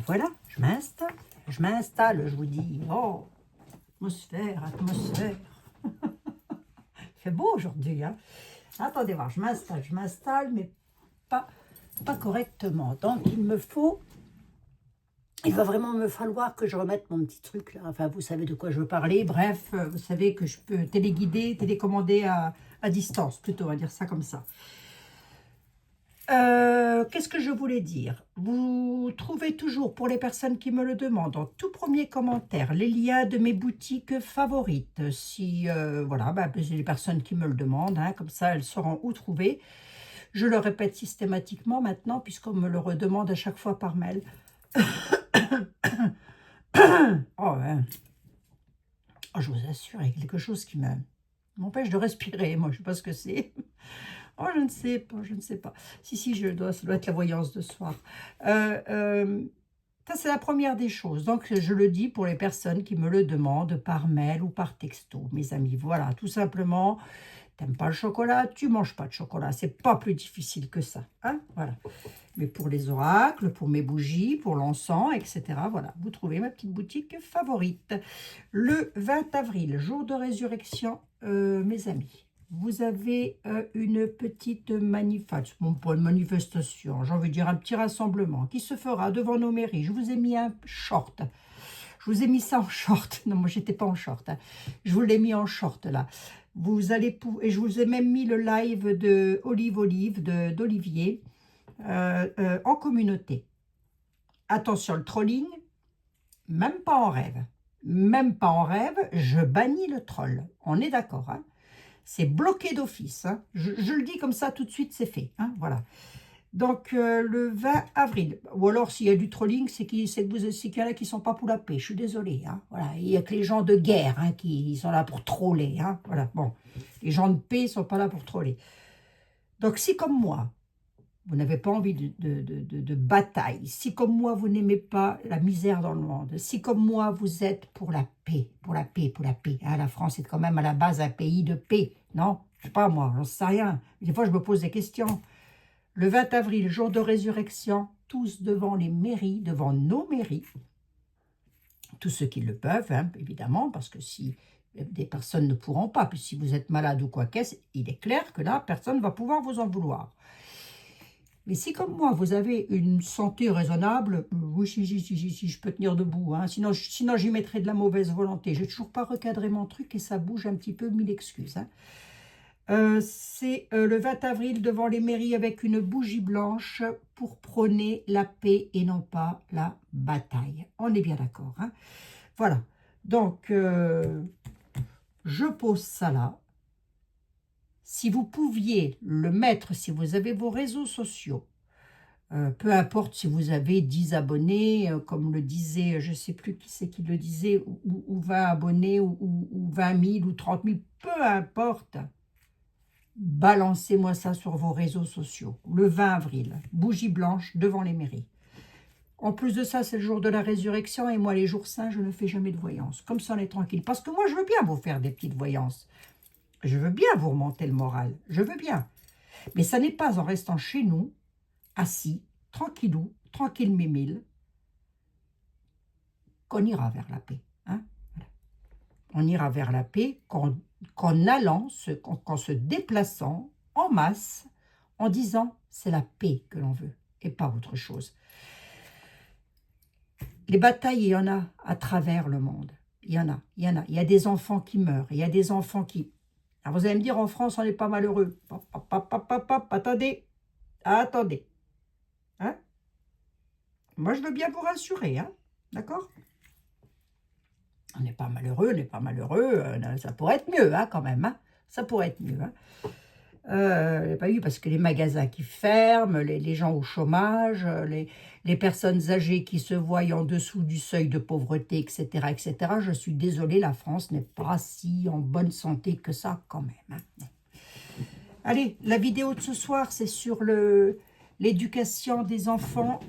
Ben voilà, je m'installe, je vous dis, oh, atmosphère, atmosphère. Il fait beau aujourd'hui, hein. Attendez voir, je m'installe, mais pas correctement. Donc il va vraiment me falloir que je remette mon petit truc là. Enfin, vous savez de quoi je veux parler. Bref, vous savez que je peux téléguider, télécommander à distance, plutôt, on va dire ça comme ça. Qu'est-ce que je voulais dire? Vous trouvez toujours, pour les personnes qui me le demandent, en tout premier commentaire, les liens de mes boutiques favorites. Si, voilà, c'est les personnes qui me le demandent, hein, comme ça, elles sauront où trouver. Je le répète systématiquement maintenant, puisqu'on me le redemande à chaque fois par mail. Oh, ouais. Oh, je vous assure, il y a quelque chose qui m'empêche de respirer. Moi, je ne sais pas ce que c'est. Oh, je ne sais pas, je ne sais pas. Si, ça doit être la voyance de soir. Ça, c'est la première des choses. Donc, je le dis pour les personnes qui me le demandent par mail ou par texto, mes amis. Voilà, tout simplement, t'aimes pas le chocolat, tu manges pas de chocolat. C'est pas plus difficile que ça. Hein, voilà. Mais pour les oracles, pour mes bougies, pour l'encens, etc., voilà, vous trouvez ma petite boutique favorite. Le 20 avril, jour de résurrection, mes amis. Vous avez une petite manifestation, bon, pas une manifestation, j'ai envie de dire un petit rassemblement qui se fera devant nos mairies. Je vous ai mis un short. Je vous ai mis ça en short. Non, moi, j'étais pas en short. Hein. Je vous l'ai mis en short, là. Vous allez et je vous ai même mis le live de Olive d'Olivier en communauté. Attention, le trolling, même pas en rêve. Même pas en rêve, je bannis le troll. On est d'accord, hein? C'est bloqué d'office. Hein. Je le dis comme ça, tout de suite, c'est fait. Hein, voilà. Donc, le 20 avril. Ou alors, s'il y a du trolling, c'est qu'il y en a qui ne sont pas pour la paix. Je suis désolée. Hein, voilà. Il n'y a que les gens de guerre hein, qui sont là pour troller. Hein, voilà. Bon. Les gens de paix ne sont pas là pour troller. Donc, si comme moi, vous n'avez pas envie de bataille, si comme moi, vous n'aimez pas la misère dans le monde, si comme moi, vous êtes pour la paix, pour la paix, pour la paix, hein, la France est quand même à la base un pays de paix, non? Je sais pas moi, j'en sais rien. Des fois, je me pose des questions. Le 20 avril, jour de résurrection, tous devant les mairies, devant nos mairies, tous ceux qui le peuvent, hein, évidemment, parce que si des personnes ne pourront pas, puis si vous êtes malade ou quoi qu'est-ce, il est clair que là, personne ne va pouvoir vous en vouloir. Mais si, comme moi, vous avez une santé raisonnable, oui, si, je peux tenir debout. Hein, sinon, j'y mettrais de la mauvaise volonté. Je n'ai toujours pas recadré mon truc et ça bouge un petit peu, mille excuses. Hein. C'est le 20 avril devant les mairies avec une bougie blanche pour prôner la paix et non pas la bataille. On est bien d'accord. Hein. Voilà. Donc, je pose ça là. Si vous pouviez le mettre, si vous avez vos réseaux sociaux, peu importe si vous avez 10 abonnés, comme le disait, je ne sais plus qui c'est qui le disait, ou 20 abonnés, ou 20 000, ou 30 000, peu importe, balancez-moi ça sur vos réseaux sociaux, le 20 avril, bougie blanche devant les mairies. En plus de ça, c'est le jour de la résurrection, et moi, les jours saints, je ne fais jamais de voyance. Comme ça, on est tranquille. Parce que moi, je veux bien vous faire des petites voyances. Je veux bien vous remonter le moral. Je veux bien. Mais ça n'est pas en restant chez nous, assis, tranquillou, tranquille mimile, qu'on ira vers la paix. Hein, voilà. On ira vers la paix qu'en allant, qu'en se déplaçant en masse, en disant c'est la paix que l'on veut et pas autre chose. Les batailles, il y en a à travers le monde. Il y en a. Il y a des enfants qui meurent. Il y a des enfants qui... Alors vous allez me dire, en France, on n'est pas malheureux. Attendez. Attendez. Hein? Moi, je veux bien vous rassurer. Hein? D'accord? On n'est pas malheureux, ça pourrait être mieux, hein, quand même. Hein? Ça pourrait être mieux. Hein? Pas eu parce que les magasins qui ferment, les gens au chômage, les personnes âgées qui se voient en dessous du seuil de pauvreté, etc., etc. Je suis désolée, la France n'est pas si en bonne santé que ça, quand même. Hein. Allez, la vidéo de ce soir, c'est sur l'éducation des enfants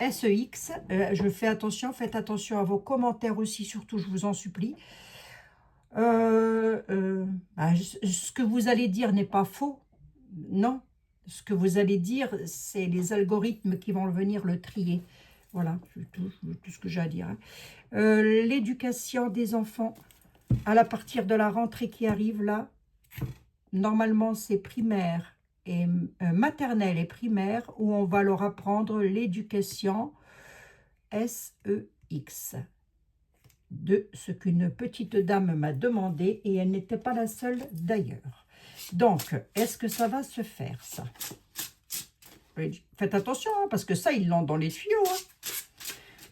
SEX. Je fais attention, faites attention à vos commentaires aussi, surtout, je vous en supplie. Ce que vous allez dire n'est pas faux, non. Ce que vous allez dire, c'est les algorithmes qui vont venir le trier. Voilà, c'est tout ce que j'ai à dire. Hein. L'éducation des enfants à la partir de la rentrée qui arrive là, normalement c'est primaire et maternelle et primaire où on va leur apprendre l'éducation SEX de ce qu'une petite dame m'a demandé et elle n'était pas la seule d'ailleurs. Donc, est-ce que ça va se faire ça? Faites attention hein, parce que ça ils l'ont dans les tuyaux. Hein.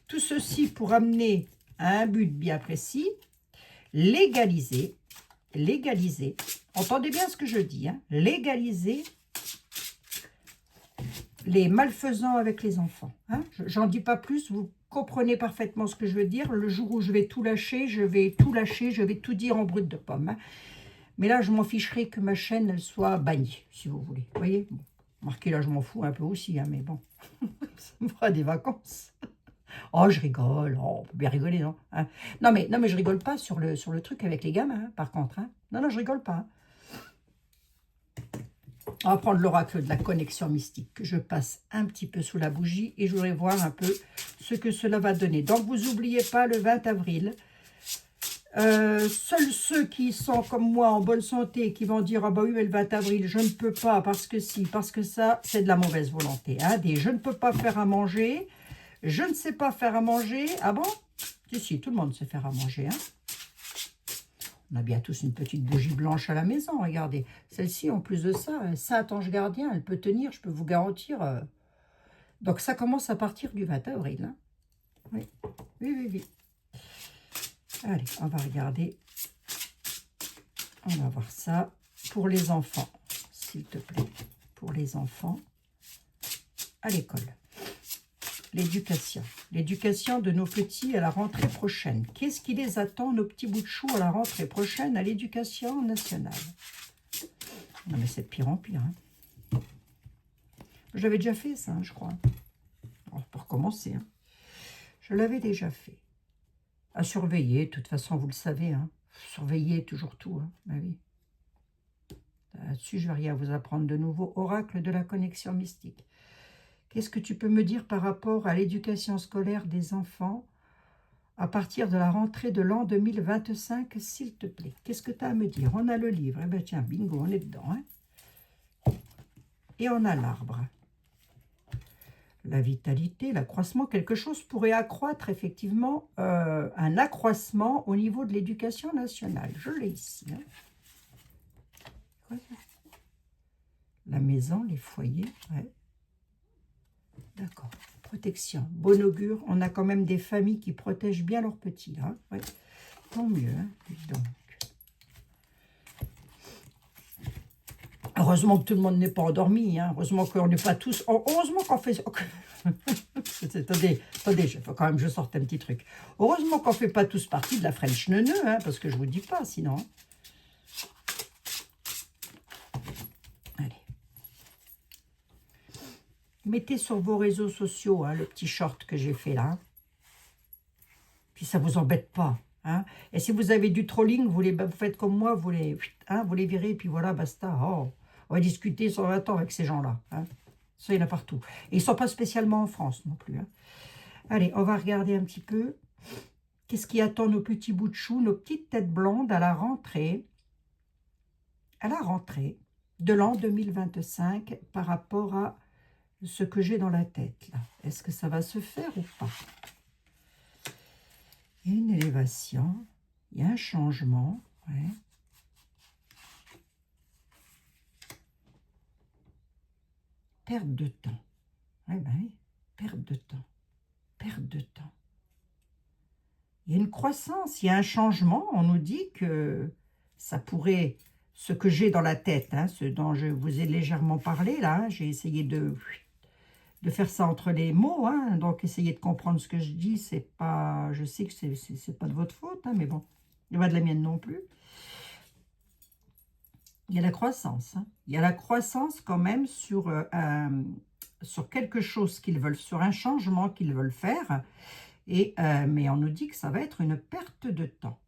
Tout ceci pour amener à un but bien précis, légaliser, entendez bien ce que je dis, hein, légaliser les malfaisants avec les enfants. Hein. J'en dis pas plus, vous comprenez parfaitement ce que je veux dire. Le jour où je vais tout lâcher, je vais tout dire en brut de pomme. Hein. Mais là, je m'en ficherai que ma chaîne, elle soit bannie, si vous voulez. Vous voyez bon, marqué là, je m'en fous un peu aussi, hein, mais bon, ça me fera des vacances. Oh, je rigole. Oh, on peut bien rigoler, non hein. Non, mais je rigole pas sur le truc avec les gamins, hein, par contre. Hein. Non, je rigole pas. Hein. On va prendre l'oracle de la connexion mystique que je passe un petit peu sous la bougie et je voudrais voir un peu ce que cela va donner. Donc, vous n'oubliez pas le 20 avril. Seuls ceux qui sont comme moi en bonne santé qui vont dire « Ah bah oui, mais le 20 avril, je ne peux pas parce que si, parce que ça, c'est de la mauvaise volonté. Hein, » Des « je ne peux pas faire à manger ». Je ne sais pas faire à manger. Ah bon? Si, tout le monde sait faire à manger. Hein. On a bien tous une petite bougie blanche à la maison. Regardez. Celle-ci, en plus de ça, Saint-Ange gardien, elle peut tenir, je peux vous garantir. Donc, ça commence à partir du 20 avril. Hein. Oui. Oui. Allez, on va regarder. On va voir ça pour les enfants, s'il te plaît. Pour les enfants à l'école. L'éducation de nos petits à la rentrée prochaine. Qu'est-ce qui les attend, nos petits bouts de chou, à la rentrée prochaine à l'éducation nationale? Non, mais c'est de pire en pire. Hein. J'avais déjà fait ça, hein, je crois. Alors, pour commencer, hein. Je l'avais déjà fait. À surveiller, de toute façon, vous le savez. Hein. Surveiller toujours tout. Hein. Ben oui. Là-dessus, je ne vais rien vous apprendre de nouveau. Oracle de la connexion mystique. Qu'est-ce que tu peux me dire par rapport à l'éducation scolaire des enfants à partir de la rentrée de l'an 2025, s'il te plaît? Qu'est-ce que tu as à me dire? On a le livre. Eh bien, tiens, bingo, on est dedans. Hein. Et on a l'arbre. La vitalité, l'accroissement, quelque chose pourrait accroître effectivement un accroissement au niveau de l'éducation nationale. Je l'ai ici. Hein. Quoi, ça? La maison, les foyers, ouais. D'accord. Protection. Bon augure. On a quand même des familles qui protègent bien leurs petits. Hein. Ouais. Tant mieux. Hein. Donc. Heureusement que tout le monde n'est pas endormi. Hein. Heureusement qu'on n'est pas tous... Heureusement qu'on fait... attendez, il faut quand même que je sorte un petit truc. Heureusement qu'on ne fait pas tous partie de la French neuneu, hein, parce que je ne vous dis pas, sinon... Mettez sur vos réseaux sociaux hein, le petit short que j'ai fait là. Puis ça ne vous embête pas. Hein. Et si vous avez du trolling, vous faites comme moi, vous les virez, et puis voilà, basta. Oh, on va discuter sur 20 ans avec ces gens-là. Hein. Ça, il y en a partout. Et ils ne sont pas spécialement en France non plus. Hein. Allez, on va regarder un petit peu. Qu'est-ce qui attend nos petits bouts de chou, nos petites têtes blondes à la rentrée de l'an 2025 par rapport à ce que j'ai dans la tête, là. Est-ce que ça va se faire ou pas? Il y a une élévation, il y a un changement, ouais. Perte de temps. Ouais, ben oui, perte de temps. Perte de temps. Il y a une croissance, il y a un changement. On nous dit que ça pourrait, ce que j'ai dans la tête, hein, ce dont je vous ai légèrement parlé, là, hein, j'ai essayé de faire ça entre les mots, hein, donc essayez de comprendre ce que je dis, c'est pas, je sais que c'est pas de votre faute, hein, mais bon, il n'y a pas de la mienne non plus. Il y a la croissance, hein. Il y a la croissance quand même sur quelque chose qu'ils veulent, sur un changement qu'ils veulent faire, mais on nous dit que ça va être une perte de temps.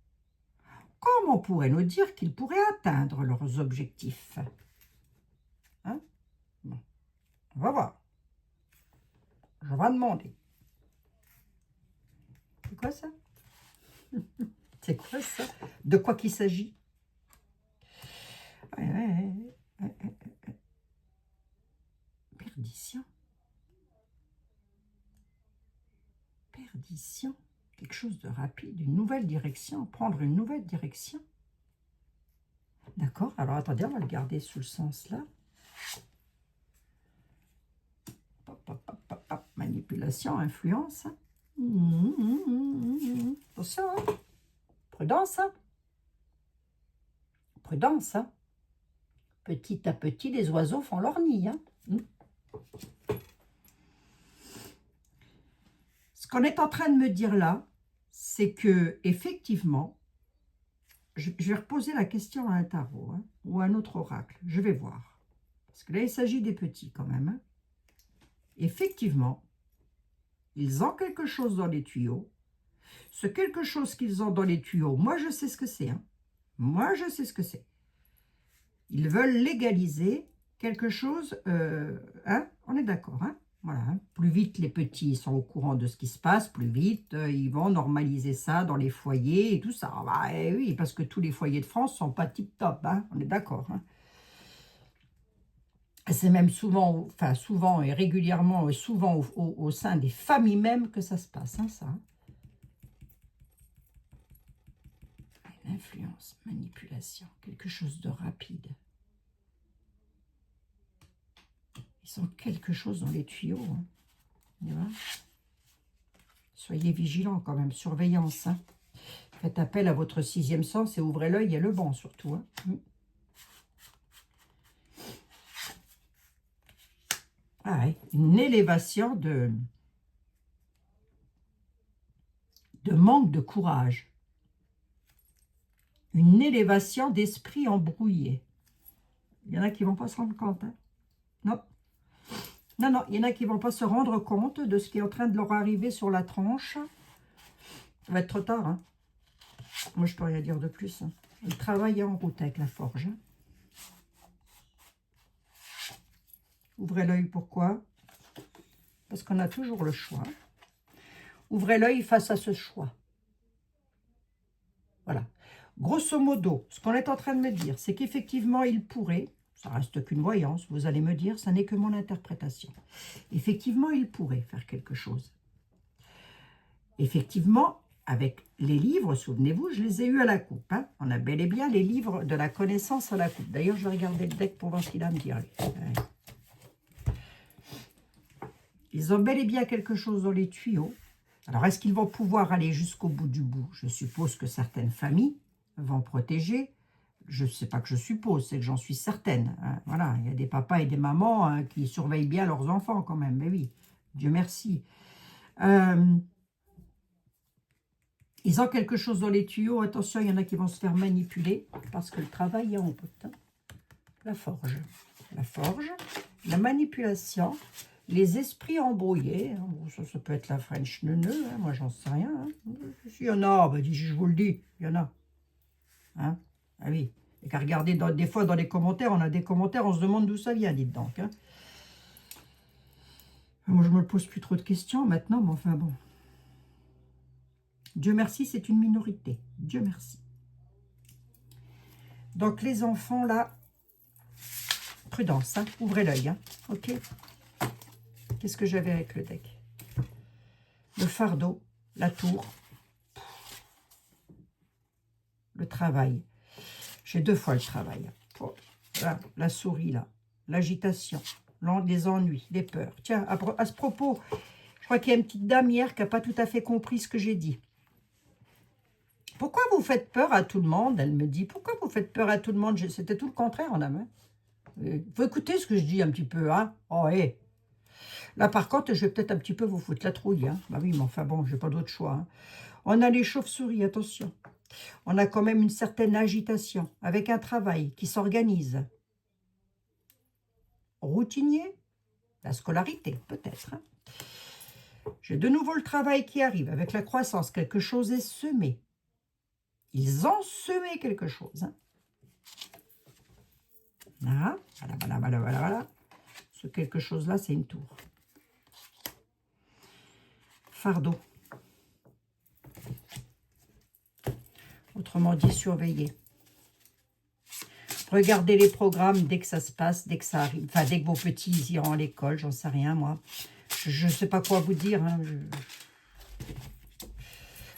Comme on pourrait nous dire qu'ils pourraient atteindre leurs objectifs. Hein? Bon, on va voir. Je vais demander. quoi ça? C'est quoi ça? De quoi qu'il s'agit? Ouais, ouais, ouais, ouais. Perdition. Perdition. Quelque chose de rapide, une nouvelle direction, prendre une nouvelle direction. D'accord, alors attendez, on va le garder sous le sens là. Manipulation, influence. Attention, hein. Prudence. Hein. Prudence. Hein. Petit à petit, les oiseaux font leur nid. Hein. Ce qu'on est en train de me dire là, c'est que effectivement, je vais reposer la question à un tarot hein, ou à un autre oracle. Je vais voir. Parce que là, il s'agit des petits quand même. Hein. Effectivement, ils ont quelque chose dans les tuyaux. Ce quelque chose qu'ils ont dans les tuyaux, moi, je sais ce que c'est. Hein. Moi, je sais ce que c'est. Ils veulent légaliser quelque chose. Hein, on est d'accord. Hein. Voilà, hein. Plus vite les petits sont au courant de ce qui se passe, plus vite ils vont normaliser ça dans les foyers et tout ça. Bah, oui, parce que tous les foyers de France ne sont pas tip-top. Hein. On est d'accord. Hein. C'est même souvent, enfin souvent et régulièrement, souvent au sein des familles même que ça se passe, hein, ça. Influence, manipulation, quelque chose de rapide. Ils ont quelque chose dans les tuyaux. Hein. Soyez vigilants quand même, surveillance. Hein. Faites appel à votre sixième sens et ouvrez l'œil et le banc surtout. Hein. Ah ouais, une élévation de manque de courage. Une élévation d'esprit embrouillé. Il y en a qui ne vont pas se rendre compte. Hein. Non. Non, non, il y en a qui ne vont pas se rendre compte de ce qui est en train de leur arriver sur la tranche. Ça va être trop tard. Hein. Moi, je ne peux rien dire de plus. Hein. Le travail est en route avec la forge. Hein. Ouvrez l'œil, pourquoi? Parce qu'on a toujours le choix. Ouvrez l'œil face à ce choix. Voilà. Grosso modo, ce qu'on est en train de me dire, c'est qu'effectivement, il pourrait, ça reste qu'une voyance, vous allez me dire, ça n'est que mon interprétation. Effectivement, il pourrait faire quelque chose. Effectivement, avec les livres, souvenez-vous, je les ai eus à la coupe. Hein. On a bel et bien les livres de la connaissance à la coupe. D'ailleurs, je vais regarder le deck pour voir ce qu'il a à me dire. Ils ont bel et bien quelque chose dans les tuyaux. Alors, est-ce qu'ils vont pouvoir aller jusqu'au bout du bout? Je suppose que certaines familles vont protéger. Je ne sais pas que je suppose, c'est que j'en suis certaine. Hein. Voilà, il y a des papas et des mamans hein, qui surveillent bien leurs enfants quand même. Mais oui, Dieu merci. Ils ont quelque chose dans les tuyaux. Attention, il y en a qui vont se faire manipuler parce que le travail est en route. Hein. La forge. La forge, la manipulation, les esprits embrouillés. Hein. Bon, ça peut être la French neuneu. Hein. Moi, j'en sais rien. Hein. Il y en a, bah, je vous le dis, il y en a. Hein. Ah oui. Et qu'à regarder des fois dans les commentaires, on a des commentaires, on se demande d'où ça vient, dites donc. Hein. Moi, je me pose plus trop de questions maintenant, mais enfin bon. Dieu merci, c'est une minorité. Dieu merci. Donc, les enfants, là, prudence, hein, ouvrez l'œil, hein, ok. Qu'est-ce que j'avais avec le deck? Le fardeau, la tour, le travail. J'ai deux fois le travail. Oh, là, la souris, là, l'agitation, les ennuis, les peurs. Tiens, à ce propos, je crois qu'il y a une petite dame hier qui n'a pas tout à fait compris ce que j'ai dit. Pourquoi vous faites peur à tout le monde? Elle me dit, pourquoi vous faites peur à tout le monde? C'était tout le contraire en amont. Il faut écouter ce que je dis un petit peu, hein. Oh, hé. Là, par contre, je vais peut-être un petit peu vous foutre la trouille, hein. Bah oui, mais enfin bon, j'ai pas d'autre choix. Hein. On a les chauves-souris, attention. On a quand même une certaine agitation, avec un travail qui s'organise. Routinier, la scolarité, peut-être. Hein. J'ai de nouveau le travail qui arrive, avec la croissance, quelque chose est semé. Ils ont semé quelque chose. Hein. Là, voilà. Ce quelque chose-là, c'est une tour. Fardeau. Autrement dit, surveiller. Regardez les programmes dès que ça se passe, dès que ça arrive. Enfin, dès que vos petits iront à l'école, j'en sais rien, moi. Je ne sais pas quoi vous dire. Hein.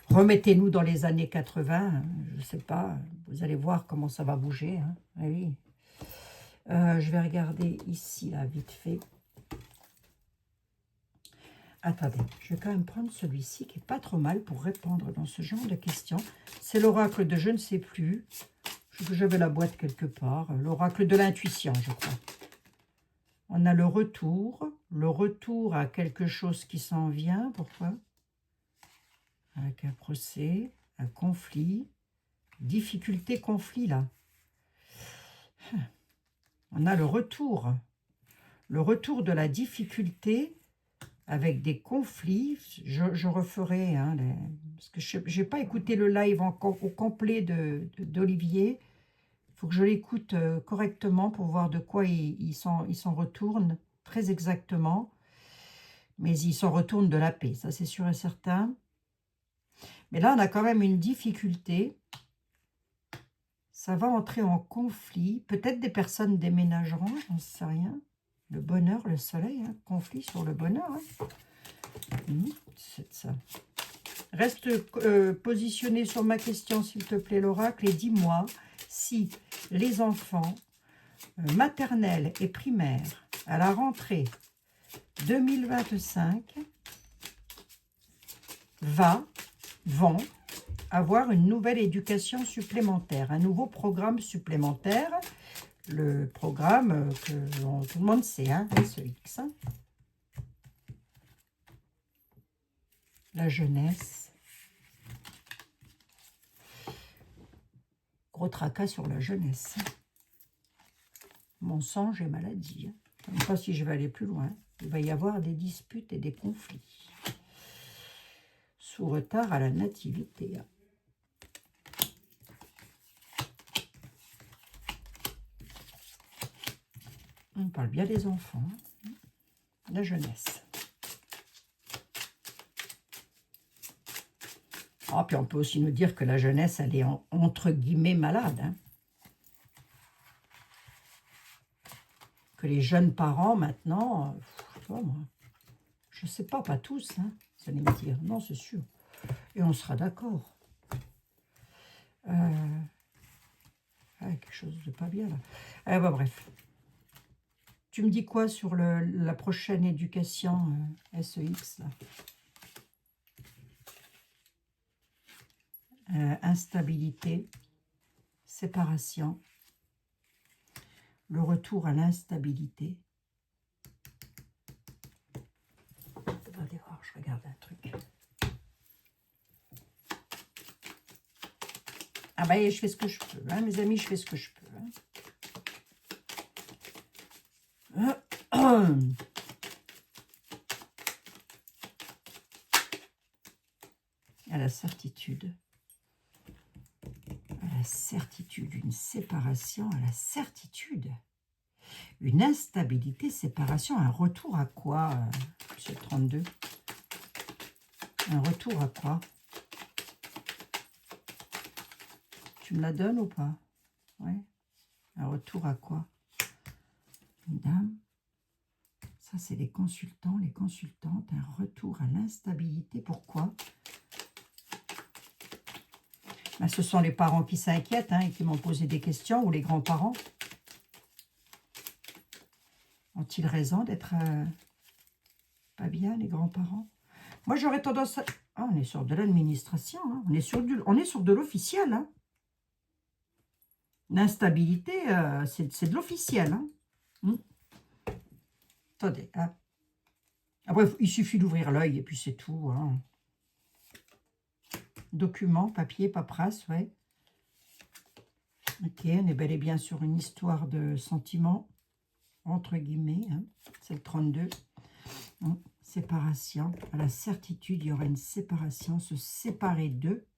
Remettez-nous dans les années 80. Hein. Je ne sais pas. Vous allez voir comment ça va bouger. Hein. Ah oui. Je vais regarder ici, là, vite fait. Attendez, je vais quand même prendre celui-ci qui n'est pas trop mal pour répondre dans ce genre de questions. C'est l'oracle de je ne sais plus. J'avais la boîte quelque part. L'oracle de l'intuition, je crois. On a le retour à quelque chose qui s'en vient. Pourquoi? Avec un procès, un conflit, difficulté, conflit, là. On a le retour de la difficulté avec des conflits. Je referai, hein, parce que je n'ai pas écouté le live au complet d'Olivier. Il faut que je l'écoute correctement pour voir de quoi il s'en retourne très exactement. Mais il s'en retourne de la paix, ça c'est sûr et certain. Mais là, on a quand même une difficulté. Ça va entrer en conflit. Peut-être des personnes déménageront, j'en sais rien. Le bonheur, le soleil, hein, conflit sur le bonheur. Hein. C'est ça. Reste positionné sur ma question, s'il te plaît, l'oracle, et dis-moi si les enfants maternels et primaires à la rentrée 2025 vont avoir une nouvelle éducation supplémentaire, un nouveau programme supplémentaire, le programme que tout le monde sait, hein, SEX. Hein. La jeunesse. Gros tracas sur la jeunesse. Mensonge et maladie. Hein. Je ne sais pas si je vais aller plus loin. Il va y avoir des disputes et des conflits. Sous retard à la nativité. Hein. On parle bien des enfants. Hein. La jeunesse. Ah, puis on peut aussi nous dire que la jeunesse, elle est entre guillemets malade. Hein. Que les jeunes parents, maintenant, je ne sais pas, pas tous, hein, vous allez me dire. Non, c'est sûr. Et on sera d'accord. Quelque chose de pas bien, là. Bref. Tu me dis quoi sur la prochaine éducation SEX, là? Instabilité, séparation, le retour à l'instabilité. Attendez voir, je regarde un truc. Ah ben, je fais ce que je peux, hein, mes amis, je fais ce que je peux. Hein. À la certitude. La certitude, une séparation à la certitude. Une instabilité, séparation, un retour à quoi, monsieur 32? Un retour à quoi? Tu me la donnes ou pas? Ouais. Un retour à quoi? Mesdames, ça c'est les consultants, les consultantes, un retour à l'instabilité. Pourquoi? Ben, ce sont les parents qui s'inquiètent hein, et qui m'ont posé des questions, ou les grands-parents. Ont-ils raison d'être pas bien, les grands-parents? Moi, j'aurais tendance à... Ah, on est sur de l'administration, hein. On est sur de l'officiel. Hein. L'instabilité, c'est de l'officiel. Hein. Attendez. Hein. Après, il suffit d'ouvrir l'œil et puis c'est tout. Hein. Documents, papier, paperasse, ouais. Ok, on est bel et bien sur une histoire de sentiments, entre guillemets. Hein. C'est le 32. Hein. Séparation. À la certitude, il y aura une séparation, se séparer d'eux.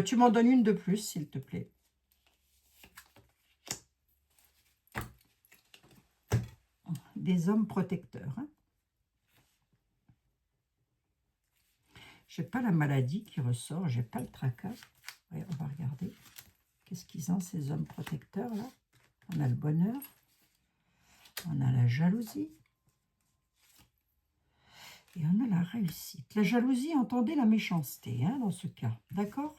Tu m'en donnes une de plus, s'il te plaît. Des hommes protecteurs. Hein. J'ai pas la maladie qui ressort, j'ai pas le tracas. Ouais, on va regarder. Qu'est-ce qu'ils ont, ces hommes protecteurs, là? On a le bonheur. On a la jalousie. Et on a la réussite. La jalousie, entendez la méchanceté, hein, dans ce cas. D'accord?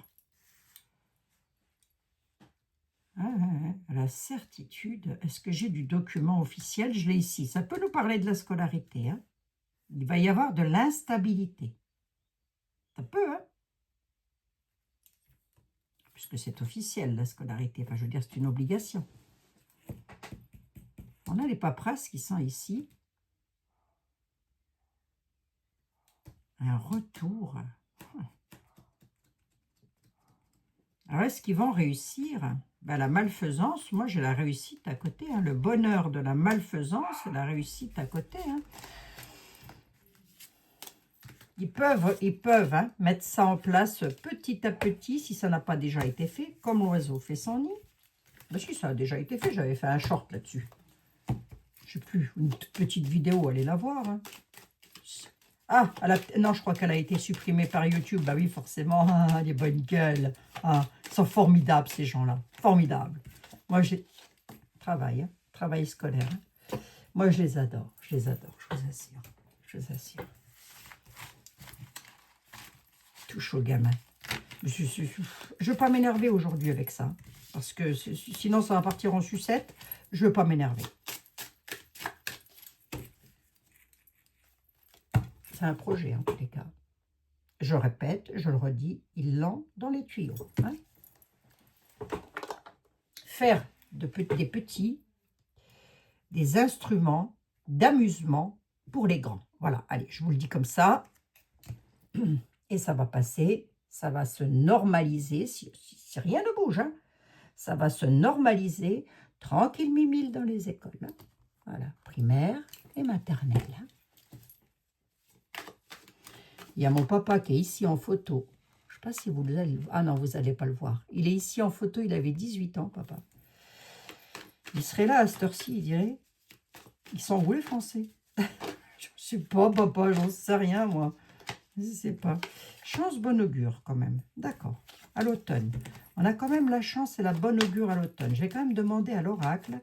La certitude. Est-ce que j'ai du document officiel? Je l'ai ici. Ça peut nous parler de la scolarité. Hein? Il va y avoir de l'instabilité. Ça peut, hein? Puisque c'est officiel, la scolarité. Enfin, je veux dire, c'est une obligation. On a les paperasses qui sont ici. Un retour. Alors, est-ce qu'ils vont réussir? Ben, la malfaisance, moi, j'ai la réussite à côté. Hein. Le bonheur de la malfaisance, c'est la réussite à côté. Hein. Ils peuvent hein, mettre ça en place petit à petit, si ça n'a pas déjà été fait, comme l'oiseau fait son nid. Ben, si, ça a déjà été fait. J'avais fait un short là-dessus. Je ne sais plus, une toute petite vidéo, allez la voir. Hein. Ah, non, je crois qu'elle a été supprimée par YouTube. Bah oui, forcément, ah, les bonnes gueules. Ah, ils sont formidables, ces gens-là. Formidables. Moi, j'ai... Travail, hein, travail scolaire. Hein. Moi, je les adore, je vous assure. Je vous assure. Touche au gamin. Je ne veux pas m'énerver aujourd'hui avec ça. Parce que sinon, ça va partir en sucette. Je ne veux pas m'énerver. C'est un projet, en tous les cas. Je répète, je le redis, il lent dans les tuyaux. Hein. Faire des instruments d'amusement pour les grands. Voilà, allez, je vous le dis comme ça. Et ça va passer, ça va se normaliser, si rien ne bouge. Hein. Ça va se normaliser tranquille mimile dans les écoles. Hein. Voilà, primaire et maternelle. Hein. Il y a mon papa qui est ici en photo. Je ne sais pas si vous allez le voir. Ah non, vous n'allez pas le voir. Il est ici en photo, il avait 18 ans, papa. Il serait là à cette heure-ci, il dirait. Ils sont où les Français? Je ne sais pas, papa, j'en sais rien, moi. Je ne sais pas. Chance, bon augure, quand même. D'accord. À l'automne. On a quand même la chance et la bonne augure à l'automne. Je vais quand même demander à l'oracle.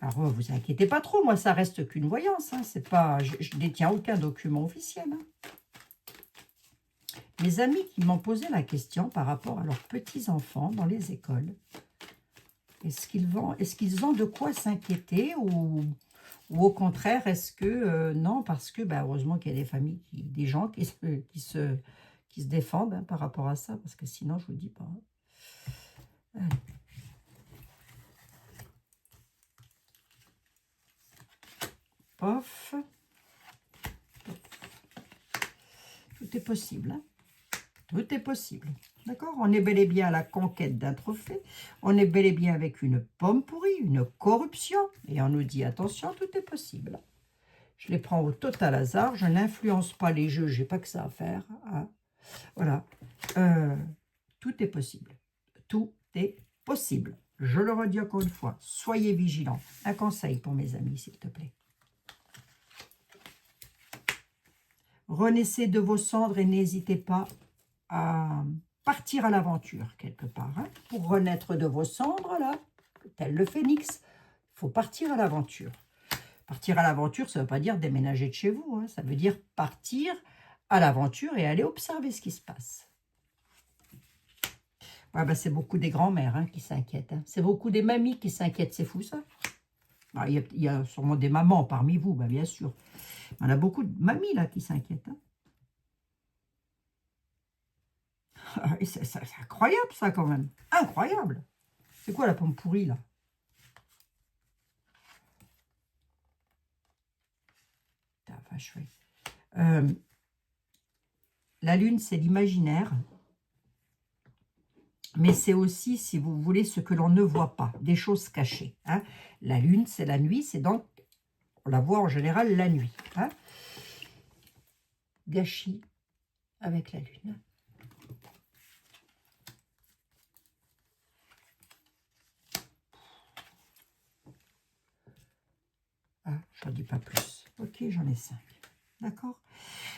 Alors, vous inquiétez pas trop, moi, ça reste qu'une voyance. Hein. C'est pas, je ne détiens aucun document officiel. Hein. Mes amis qui m'ont posé la question par rapport à leurs petits-enfants dans les écoles, est-ce qu'ils ont de quoi s'inquiéter ou au contraire, est-ce que non, parce que heureusement qu'il y a des familles, des gens qui se défendent hein, par rapport à ça, parce que sinon, je ne vous dis pas. Allez. Pof. Tout est possible. Hein. Tout est possible. D'accord? On est bel et bien à la conquête d'un trophée. On est bel et bien avec une pomme pourrie, une corruption. Et on nous dit, attention, tout est possible. Je les prends au total hasard. Je n'influence pas les jeux. Je n'ai pas que ça à faire. Hein. Voilà. Tout est possible. Tout est possible. Je le redis encore une fois. Soyez vigilants. Un conseil pour mes amis, s'il te plaît. Renaissez de vos cendres et n'hésitez pas à partir à l'aventure quelque part. Hein, pour renaître de vos cendres, là, tel le phénix, il faut partir à l'aventure. Partir à l'aventure, ça ne veut pas dire déménager de chez vous. Hein, ça veut dire partir à l'aventure et aller observer ce qui se passe. Ouais, c'est beaucoup des grands-mères hein, qui s'inquiètent. Hein. C'est beaucoup des mamies qui s'inquiètent. C'est fou, ça. Il y a sûrement des mamans parmi vous, bien sûr. On a beaucoup de mamies là qui s'inquiètent. Hein. C'est incroyable, ça, quand même. Incroyable. C'est quoi la pomme pourrie, là? La lune, c'est l'imaginaire. Mais c'est aussi, si vous voulez, ce que l'on ne voit pas, des choses cachées. Hein. La lune, c'est la nuit, c'est donc, on la voit en général la nuit. Hein. Gâchis avec la lune. Ah, j'en dis pas plus. Ok, j'en ai 5. D'accord?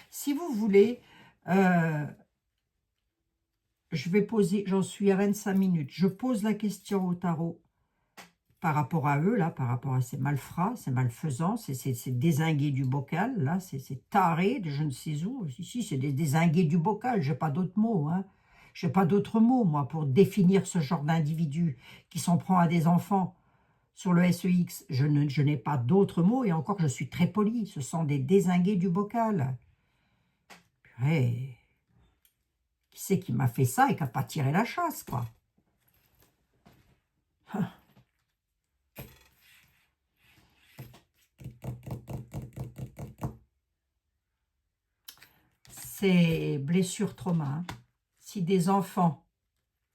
Si vous voulez Euh, je vais poser, j'en suis à 25 minutes. Je pose la question au tarot par rapport à eux, là, par rapport à ces malfrats, ces malfaisants, ces dézingués du bocal, là, ces tarés de je ne sais où. Ici, c'est des dézingués du bocal, je n'ai pas d'autres mots, hein. Je n'ai pas d'autres mots, moi, pour définir ce genre d'individu qui s'en prend à des enfants sur le SEX. Je n'ai pas d'autres mots, et encore, je suis très poli. Ce sont des dézingués du bocal. Purée. Qui c'est qui m'a fait ça et qui n'a pas tiré la chasse, quoi? C'est blessure trauma, hein. Si des enfants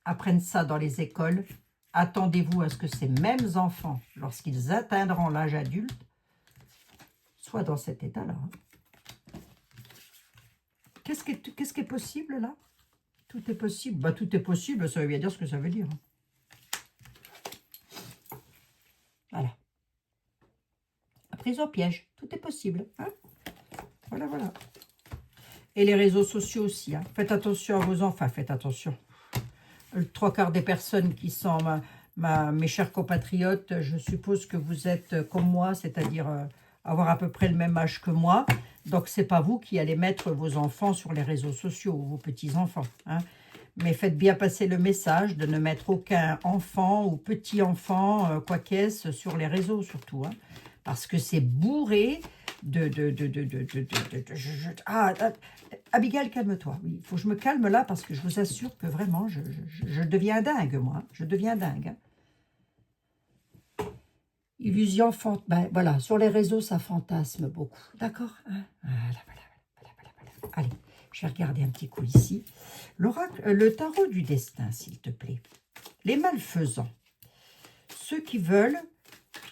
apprennent ça dans les écoles, attendez-vous à ce que ces mêmes enfants, lorsqu'ils atteindront l'âge adulte, soient dans cet état-là. Qu'est-ce qui est possible, là? Tout est possible. Bah, tout est possible, ça veut bien dire ce que ça veut dire. Voilà. La prise au piège, tout est possible. Hein? Voilà, voilà. Et les réseaux sociaux aussi. Hein. Faites attention à vos enfants. Faites attention. Le 3/4 des personnes qui sont mes chers compatriotes, je suppose que vous êtes comme moi, c'est-à-dire avoir à peu près le même âge que moi. Donc, ce n'est pas vous qui allez mettre vos enfants sur les réseaux sociaux, vos petits-enfants. Hein. Mais faites bien passer le message de ne mettre aucun enfant ou petit-enfant, quoi qu'est-ce, sur les réseaux surtout. Hein, parce que c'est bourré Abigail, calme-toi. Il faut que je me calme là parce que je vous assure que vraiment, je deviens dingue, moi. Je deviens dingue. Illusion, ben, voilà, sur les réseaux, ça fantasme beaucoup. D'accord, hein? Voilà. Allez, je vais regarder un petit coup ici. L'oracle, le tarot du destin, s'il te plaît. Les malfaisants. Ceux qui veulent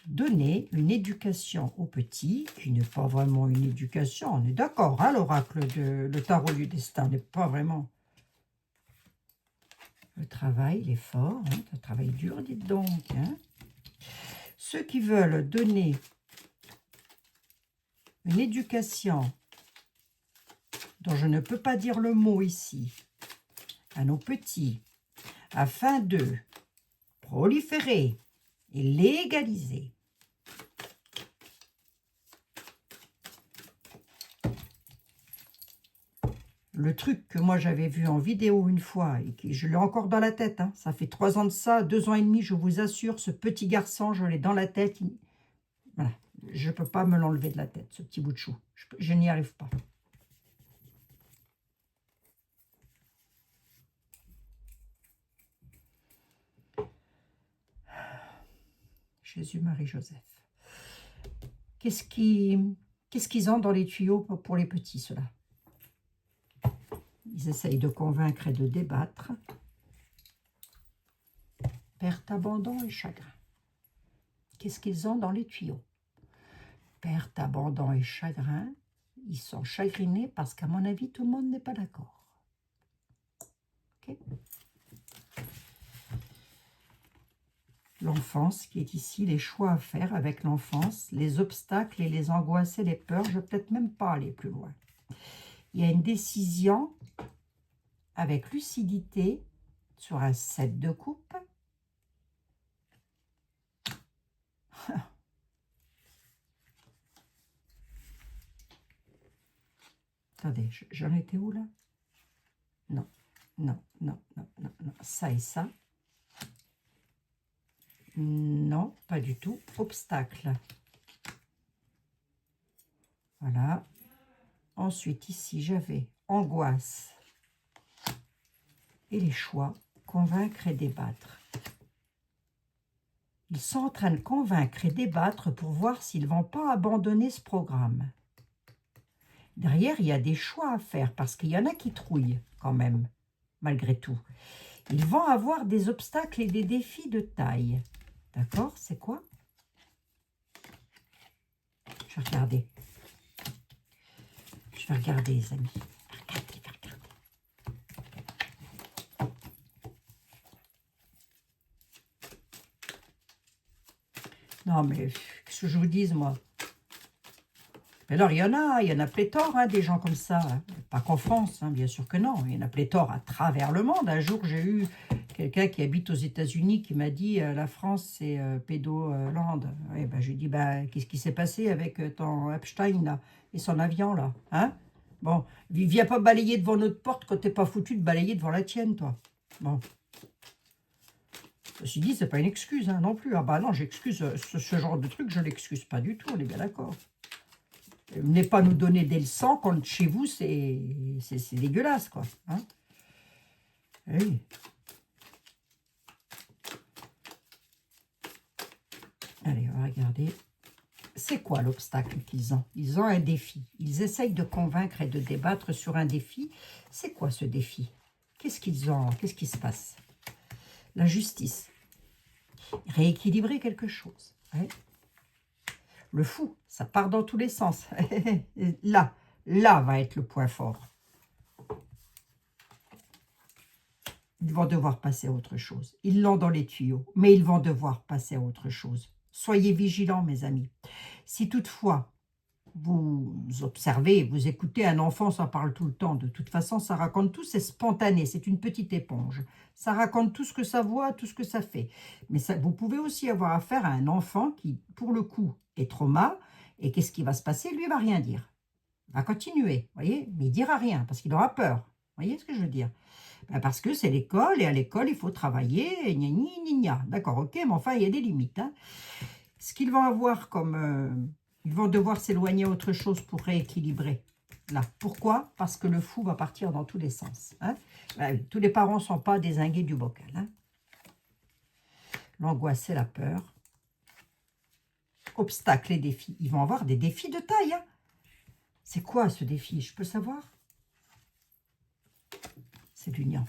donner une éducation aux petits, qui n'est pas vraiment une éducation, on est d'accord, hein, l'oracle, le tarot du destin n'est pas vraiment. Le travail, l'effort, hein, un travail dur, dites donc. Hein. Ceux qui veulent donner une éducation, dont je ne peux pas dire le mot ici, à nos petits, afin de proliférer et légaliser. Le truc que moi j'avais vu en vidéo une fois, et que je l'ai encore dans la tête, hein, ça fait 3 ans de ça, 2 ans et demi, je vous assure, ce petit garçon, je l'ai dans la tête. Voilà, je ne peux pas me l'enlever de la tête, ce petit bout de chou. Je n'y arrive pas. Jésus, Marie, Joseph. Qu'est-ce qu'ils ont dans les tuyaux pour les petits, ceux-là? Ils essayent de convaincre et de débattre. Perte, abandon et chagrin. Qu'est-ce qu'ils ont dans les tuyaux? Perte, abandon et chagrin. Ils sont chagrinés parce qu'à mon avis, tout le monde n'est pas d'accord. Ok? L'enfance qui est ici, les choix à faire avec l'enfance, les obstacles et les angoisses et les peurs. Je ne vais peut-être même pas aller plus loin. Il y a une décision avec lucidité sur un 7 de coupe. Attendez, j'en étais où là? Non. Ça et ça. Non, pas du tout. Obstacle. Voilà. Ensuite, ici, j'avais angoisse et les choix, convaincre et débattre. Ils sont en train de convaincre et débattre pour voir s'ils ne vont pas abandonner ce programme. Derrière, il y a des choix à faire parce qu'il y en a qui trouillent quand même, malgré tout. Ils vont avoir des obstacles et des défis de taille. D'accord? C'est quoi? Je vais regarder. Je vais regarder, les amis. Regardez. Non, mais qu'est-ce que je vous dise, moi? Mais alors, il y en a pléthore, hein, des gens comme ça. Hein. Pas qu'en France, hein, bien sûr que non. Il y en a pléthore à travers le monde. Un jour, j'ai eu quelqu'un qui habite aux États-Unis qui m'a dit la France, c'est Pédoland. Ouais, ben, je lui ai dit qu'est-ce qui s'est passé avec ton Epstein là, et son avion là, hein? Bon, viens pas balayer devant notre porte quand t'es pas foutu de balayer devant la tienne, toi. Bon. Je me suis dit, c'est pas une excuse hein, non plus. Ah bah non, j'excuse ce genre de truc, je l'excuse pas du tout, on est bien d'accord. Venez pas nous donner des leçons quand chez vous, c'est dégueulasse, quoi. Hein, oui. Allez, on va regarder. C'est quoi l'obstacle qu'ils ont? Ils ont un défi. Ils essayent de convaincre et de débattre sur un défi. C'est quoi ce défi? Qu'est-ce qu'ils ont? Qu'est-ce qui se passe? La justice. Rééquilibrer quelque chose. Ouais. Le fou, ça part dans tous les sens. Là va être le point fort. Ils vont devoir passer à autre chose. Ils l'ont dans les tuyaux, mais ils vont devoir passer à autre chose. Soyez vigilants, mes amis. Si toutefois, vous observez, vous écoutez un enfant, ça parle tout le temps. De toute façon, ça raconte tout, c'est spontané, c'est une petite éponge. Ça raconte tout ce que ça voit, tout ce que ça fait. Mais ça, vous pouvez aussi avoir affaire à un enfant qui, pour le coup, est trauma. Et qu'est-ce qui va se passer? Lui, il va rien dire. Il va continuer, voyez, mais il dira rien parce qu'il aura peur. Vous voyez ce que je veux dire? Parce que c'est l'école, et à l'école, il faut travailler, gna gna gna gna. D'accord, ok, mais enfin, il y a des limites. Hein. Ce qu'ils vont avoir comme... ils vont devoir s'éloigner à autre chose pour rééquilibrer. Là, pourquoi? Parce que le fou va partir dans tous les sens. Hein. Tous les parents ne sont pas dézingués du bocal. Hein. L'angoisse et la peur. Obstacles et défis. Ils vont avoir des défis de taille. Hein. C'est quoi ce défi? Je peux savoir? C'est l'union.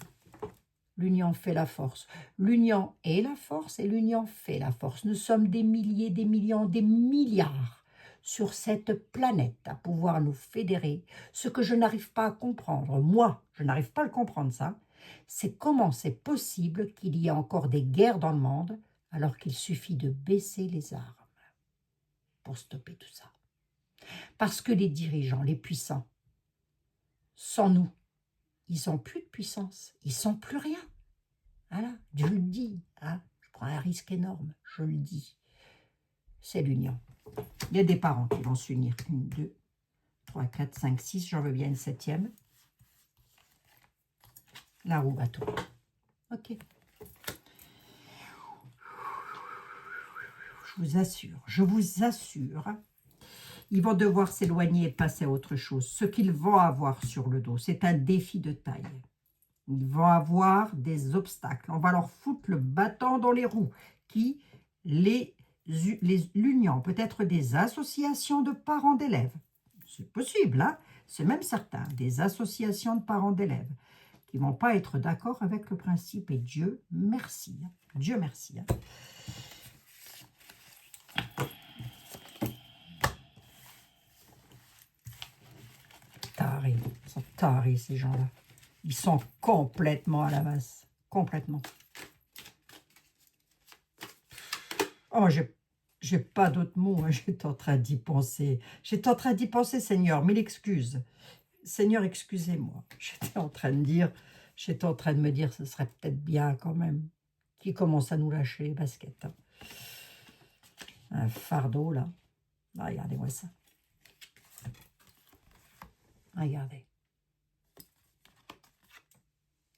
L'union fait la force. L'union est la force et l'union fait la force. Nous sommes des milliers, des millions, des milliards sur cette planète à pouvoir nous fédérer. Ce que je n'arrive pas à comprendre, moi, je n'arrive pas à le comprendre ça, c'est comment c'est possible qu'il y ait encore des guerres dans le monde alors qu'il suffit de baisser les armes pour stopper tout ça. Parce que les dirigeants, les puissants, sans nous, ils n'ont plus de puissance, ils ne sont plus rien. Voilà, je le dis, hein, je prends un risque énorme, je le dis. C'est l'union. Il y a des parents qui vont s'unir. 1, 2, 3, 4, 5, 6, j'en veux bien une 7e. La roue va tourner. Ok. Je vous assure, ils vont devoir s'éloigner et passer à autre chose. Ce qu'ils vont avoir sur le dos, c'est un défi de taille. Ils vont avoir des obstacles. On va leur foutre le bâton dans les roues. Qui? L'union, peut-être des associations de parents d'élèves. C'est possible, hein? C'est même certain. Des associations de parents d'élèves qui ne vont pas être d'accord avec le principe. Et Dieu merci. Hein? Dieu merci. Hein? Tarés. Ils sont tarés, ces gens-là. Ils sont complètement à la masse. Complètement. Oh, j'ai pas d'autres mots. Hein. J'étais en train d'y penser. J'étais en train d'y penser, Seigneur. Mille excuses. Seigneur, excusez-moi. J'étais en train de me dire, ce serait peut-être bien quand même qu'ils commencent à nous lâcher les baskets. Hein. Un fardeau, là. Ah, regardez-moi ça. Regardez.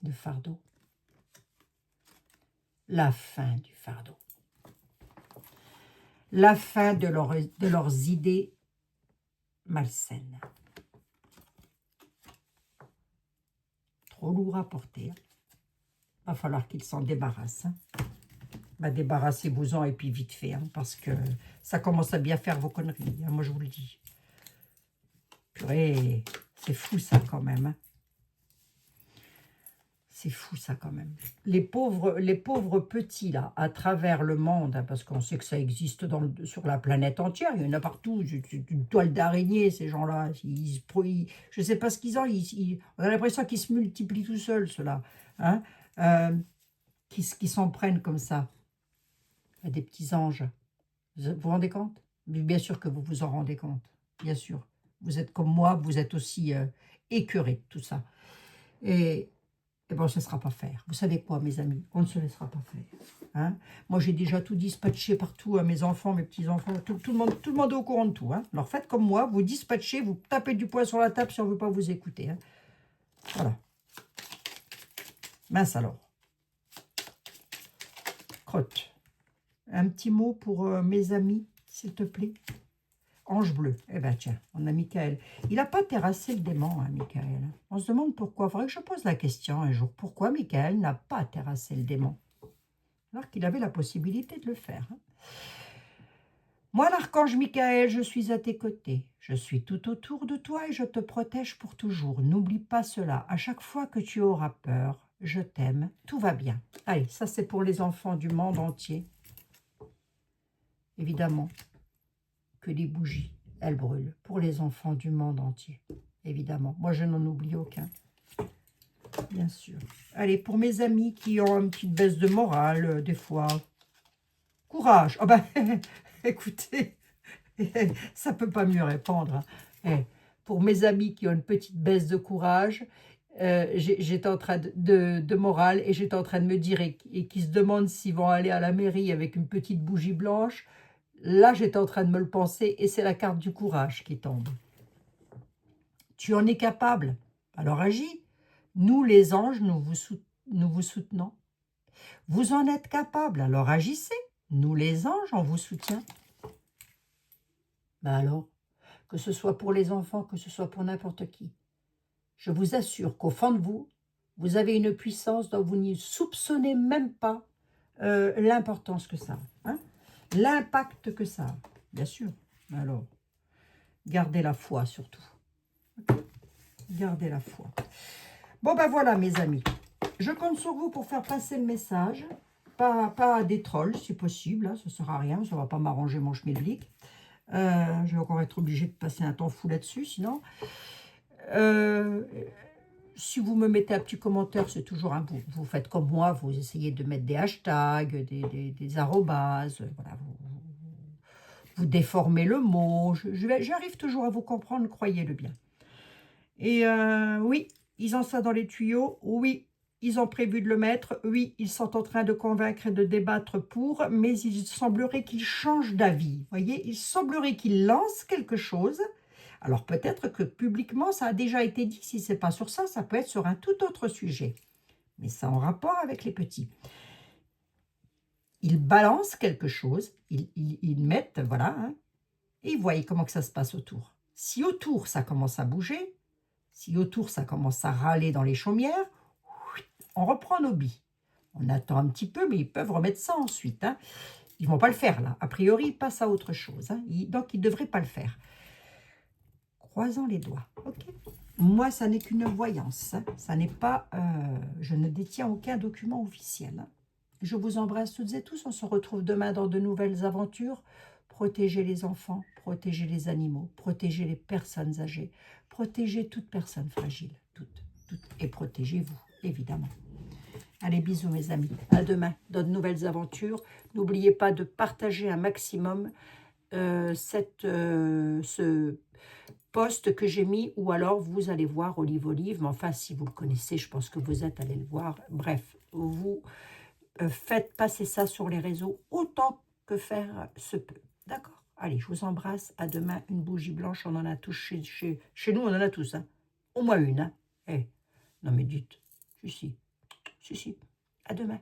Le fardeau. La fin du fardeau. La fin de leurs idées malsaines. Trop lourd à porter. Va falloir qu'ils s'en débarrassent. Hein. Débarrassez-vous-en et puis vite fait. Hein, parce que ça commence à bien faire vos conneries. Hein, moi, je vous le dis. Purée, c'est fou ça quand même. Hein. C'est fou ça quand même. Les pauvres petits là, à travers le monde, hein, parce qu'on sait que ça existe sur la planète entière, il y en a partout, une toile d'araignée, ces gens-là. Je ne sais pas ce qu'ils ont, on a l'impression qu'ils se multiplient tout seuls, ceux-là. Hein, qui s'en prennent comme ça. À des petits anges. Vous vous rendez compte? Mais bien sûr que vous vous en rendez compte. Bien sûr. Vous êtes comme moi, vous êtes aussi écœurée de tout ça. Et bon, ça ne sera pas faire. Vous savez quoi, mes amis? On ne se laissera pas faire. Hein? Moi, j'ai déjà tout dispatché partout à mes enfants, mes petits-enfants. Tout le monde est au courant de tout. Hein? Alors, faites comme moi, vous dispatchez, vous tapez du poing sur la table si on ne veut pas vous écouter. Hein? Voilà. Mince alors. Crotte. Un petit mot pour mes amis, s'il te plaît. Ange bleu. Eh bien, tiens, on a Michael. Il n'a pas terrassé le démon, hein, Michael. On se demande pourquoi. Il faudrait que je pose la question un jour. Pourquoi Michael n'a pas terrassé le démon? Alors qu'il avait la possibilité de le faire. Hein. Moi, l'archange Michael, je suis à tes côtés. Je suis tout autour de toi et je te protège pour toujours. N'oublie pas cela. À chaque fois que tu auras peur, je t'aime. Tout va bien. Allez, ça c'est pour les enfants du monde entier. Évidemment que les bougies, elles brûlent pour les enfants du monde entier. Évidemment. Moi, je n'en oublie aucun. Bien sûr. Allez, pour mes amis qui ont une petite baisse de morale, des fois. Courage. Oh ben, écoutez, ça ne peut pas mieux répondre. Hein. Pour mes amis qui ont une petite baisse de courage, j'étais en train de morale et j'étais en train de me dire et qui se demandent s'ils vont aller à la mairie avec une petite bougie blanche. Là, j'étais en train de me le penser et c'est la carte du courage qui tombe. Tu en es capable, alors agis. Nous, les anges, nous vous soutenons. Vous en êtes capable, alors agissez. Nous, les anges, on vous soutient. Ben alors, que ce soit pour les enfants, que ce soit pour n'importe qui, je vous assure qu'au fond de vous, vous avez une puissance dont vous n'y soupçonnez même pas l'importance que ça a. Hein? L'impact que ça a, bien sûr. Alors, gardez la foi surtout. Okay. Gardez la foi. Bon, ben voilà, mes amis. Je compte sur vous pour faire passer le message. Pas des trolls, si possible. Hein, ça ne sert à rien. Ça ne va pas m'arranger mon schmilblick. Je vais encore être obligée de passer un temps fou là-dessus, sinon. Si vous me mettez un petit commentaire, c'est toujours un bout. Vous faites comme moi, vous essayez de mettre des hashtags, des arrobases, voilà, vous déformez le mot. J'arrive toujours à vous comprendre, croyez-le bien. Et oui, ils ont ça dans les tuyaux. Oui, ils ont prévu de le mettre. Oui, ils sont en train de convaincre et de débattre pour, mais il semblerait qu'ils changent d'avis. Vous voyez, il semblerait qu'ils lancent quelque chose. Alors peut-être que publiquement, ça a déjà été dit. Si ce n'est pas sur ça, ça peut être sur un tout autre sujet. Mais ça en rapport avec les petits. Ils balancent quelque chose, ils mettent, voilà, hein, et ils voient comment que ça se passe autour. Si autour, ça commence à bouger, si autour, ça commence à râler dans les chaumières, on reprend nos billes. On attend un petit peu, mais ils peuvent remettre ça ensuite. Hein. Ils ne vont pas le faire, là. A priori, ils passent à autre chose. Hein. Donc, ils ne devraient pas le faire. Croisons les doigts. Ok. Moi, ça n'est qu'une voyance. Hein. Ça n'est pas... je ne détiens aucun document officiel. Hein. Je vous embrasse toutes et tous. On se retrouve demain dans de nouvelles aventures. Protégez les enfants, protégez les animaux, protégez les personnes âgées, protégez toute personne fragile. Toutes. Et protégez-vous, évidemment. Allez, bisous mes amis. À demain dans de nouvelles aventures. N'oubliez pas de partager un maximum ce post que j'ai mis, ou alors vous allez voir Olive. Mais enfin, si vous le connaissez, je pense que vous êtes allé le voir. Bref, vous faites passer ça sur les réseaux autant que faire se peut. D'accord? Allez, je vous embrasse. À demain. Une bougie blanche, on en a tous chez nous, on en a tous. Hein. Au moins une. Hein. Non mais dites, si. À demain.